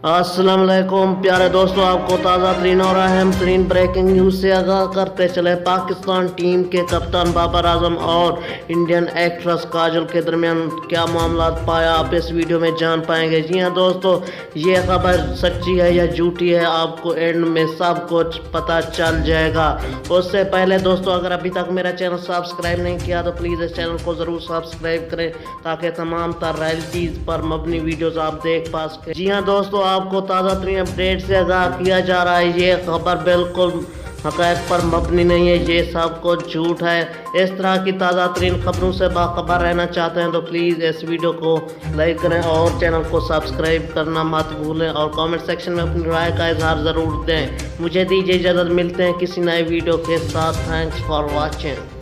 अस्सलाम वालेकुम प्यारे दोस्तों, आपको ताज़ा तरीन और अहम तरीन ब्रेकिंग न्यूज़ से आगाह करते चले। पाकिस्तान टीम के कप्तान बाबर आजम और इंडियन एक्ट्रेस काजल के दरमियान क्या मामला पाया, आप इस वीडियो में जान पाएंगे। जी हाँ दोस्तों, ये खबर सच्ची है या झूठी है, आपको एंड में सब कुछ पता चल जाएगा। उससे पहले दोस्तों, अगर अभी तक मेरा चैनल सब्सक्राइब नहीं किया तो प्लीज़ इस चैनल को ज़रूर सब्सक्राइब करें ताकि तमाम तर रियलिटीज़ पर मबनी वीडियोज़ आप देख पा सकें। जी हाँ दोस्तों, आपको ताज़ा तरीन अपडेट से आगाह किया जा रहा है। ये खबर बिल्कुल हक़ाइक़ पर मबनी नहीं है, ये सब कुछ झूठ है। इस तरह की ताज़ा तरीन खबरों से बाखबर रहना चाहते हैं तो प्लीज़ इस वीडियो को लाइक करें और चैनल को सब्सक्राइब करना मत भूलें और कमेंट सेक्शन में अपनी राय का इजहार ज़रूर दें। मुझे दीजिए इजाज़त, मिलते हैं किसी नए वीडियो के साथ। Thanks for watching.